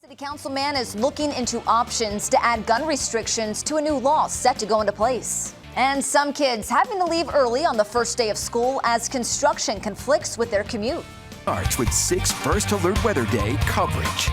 City councilman is looking into options to add gun restrictions to a new law set to go into place. And some kids having to leave early on the first day of school as construction conflicts with their commute. Starts with 6 First Alert Weather Day coverage.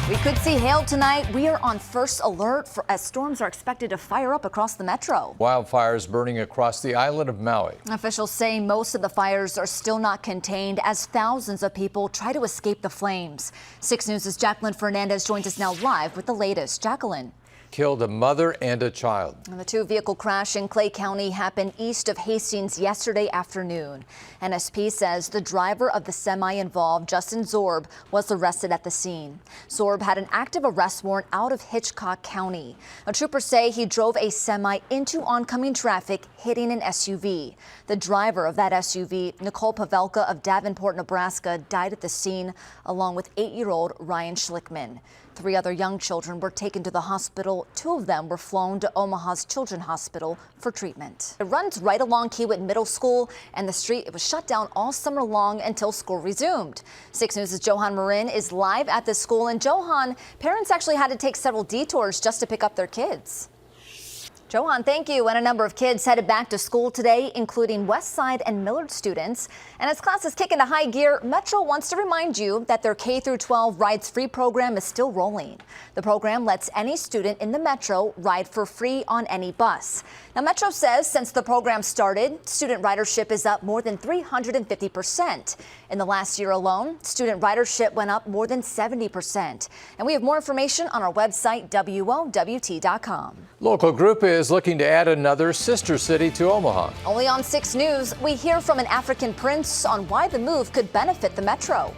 We could see hail tonight. We are on first alert as storms are expected to fire up across the metro. Wildfires burning across the island of Maui. Officials say most of the fires are still not contained as thousands of people try to escape the flames. 6 News' Jacqueline Fernandez joins us now live with the latest. Jacqueline. Killed a mother and a child. And the 2-vehicle crash in Clay County happened east of Hastings yesterday afternoon. NSP says the driver of the semi involved, Justin Zorb, was arrested at the scene. Zorb had an active arrest warrant out of Hitchcock County. Troopers say he drove a semi into oncoming traffic, hitting an SUV. The driver of that SUV, Nicole Pavelka of Davenport, Nebraska, died at the scene, along with 8-year-old Ryan Schlickman. 3 other young children were taken to the hospital. 2 of them were flown to Omaha's Children's Hospital for treatment. It runs right along Kiewit Middle School, and the street was shut down all summer long until school resumed. 6 News' Johan Marin is live at the school. And Johan, parents actually had to take several detours just to pick up their kids. Johan, thank you. And a number of kids headed back to school today, including West Side and Millard students. And as classes kick into high gear, Metro wants to remind you that their K-12 Rides Free program is still rolling. The program lets any student in the Metro ride for free on any bus. Now, Metro says since the program started, student ridership is up more than 350%. In the last year alone, student ridership went up more than 70%. And we have more information on our website, WOWT.com. Local group is looking to add another sister city to Omaha. Only on 6 News, we hear from an African prince on why the move could benefit the Metro.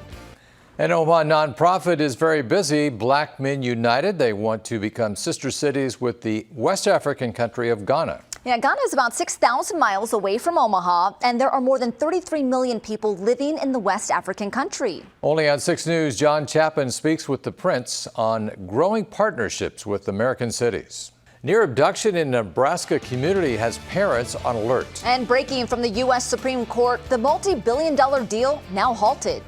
An Omaha nonprofit is very busy. Black Men United. They want to become sister cities with the West African country of Ghana. Yeah, Ghana is about 6,000 miles away from Omaha, and there are more than 33 million people living in the West African country. Only on 6 News, John Chapin speaks with the prince on growing partnerships with American cities. Near abduction in Nebraska community has parents on alert. And breaking from the U.S. Supreme Court, the multi-billion-dollar deal now halted.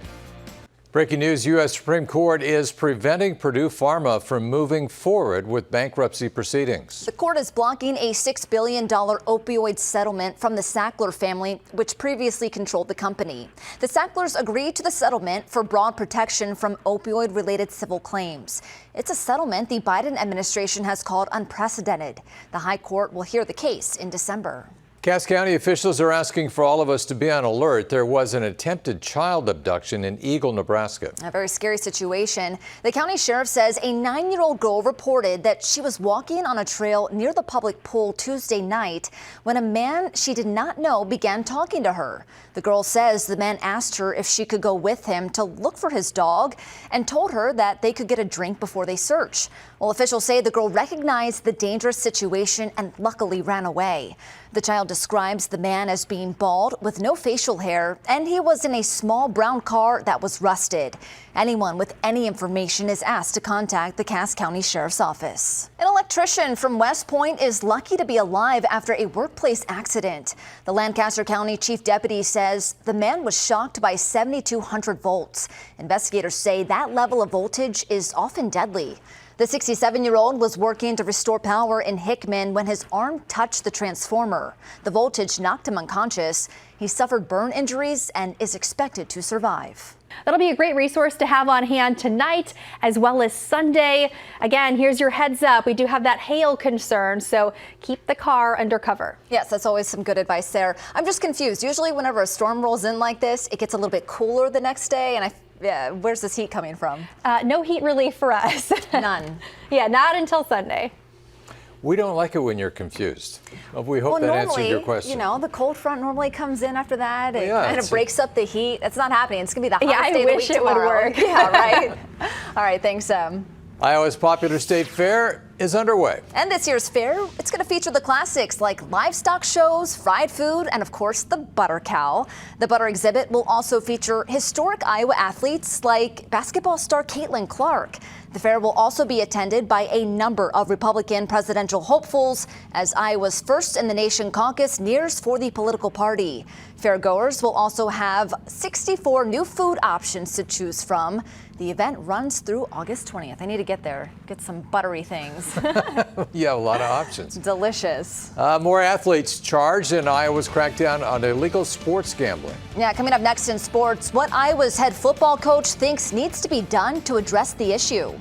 Breaking news, U.S. Supreme Court is preventing Purdue Pharma from moving forward with bankruptcy proceedings. The court is blocking a $6 billion opioid settlement from the Sackler family, which previously controlled the company. The Sacklers agreed to the settlement for broad protection from opioid-related civil claims. It's a settlement the Biden administration has called unprecedented. The High Court will hear the case in December. Cass County officials are asking for all of us to be on alert. There was an attempted child abduction in Eagle, Nebraska. A very scary situation. The county sheriff says a 9-year-old girl reported that she was walking on a trail near the public pool Tuesday night when a man she did not know began talking to her. The girl says the man asked her if she could go with him to look for his dog and told her that they could get a drink before they search. Well, officials say the girl recognized the dangerous situation and luckily ran away. The child describes the man as being bald with no facial hair, and he was in a small brown car that was rusted. Anyone with any information is asked to contact the Cass County Sheriff's Office. An electrician from West Point is lucky to be alive after a workplace accident. The Lancaster County Chief Deputy says the man was shocked by 7,200 volts. Investigators say that level of voltage is often deadly. The 67-year-old was working to restore power in Hickman when his arm touched the transformer. The voltage knocked him unconscious. He suffered burn injuries and is expected to survive. That'll be a great resource to have on hand tonight as well as Sunday. Again, here's your heads up. We do have that hail concern, so keep the car under cover. Yes, that's always some good advice there. I'm just confused. Usually whenever a storm rolls in like this, it gets a little bit cooler the next day, and where's this heat coming from? No heat relief for us. None. Yeah, not until Sunday. We don't like it when you're confused. We hope that answered your question. You know, the cold front normally comes in after that. It yeah, kind of breaks up the heat. It's not happening. It's going to be the hottest I day of the wish week it would tomorrow. work. Yeah, right? All right, thanks, Iowa's popular state fair is underway. And this year's fair, it's going to feature the classics like livestock shows, fried food, and of course the butter cow. The butter exhibit will also feature historic Iowa athletes like basketball star Caitlin Clark. The fair will also be attended by a number of Republican presidential hopefuls as Iowa's First in the Nation caucus nears for the political party. Fairgoers will also have 64 new food options to choose from. The event runs through August 20th. I need to get there, get some buttery things. You have a lot of options. Delicious. More athletes charged in Iowa's crackdown on illegal sports gambling. Yeah, coming up next in sports, what Iowa's head football coach thinks needs to be done to address the issue.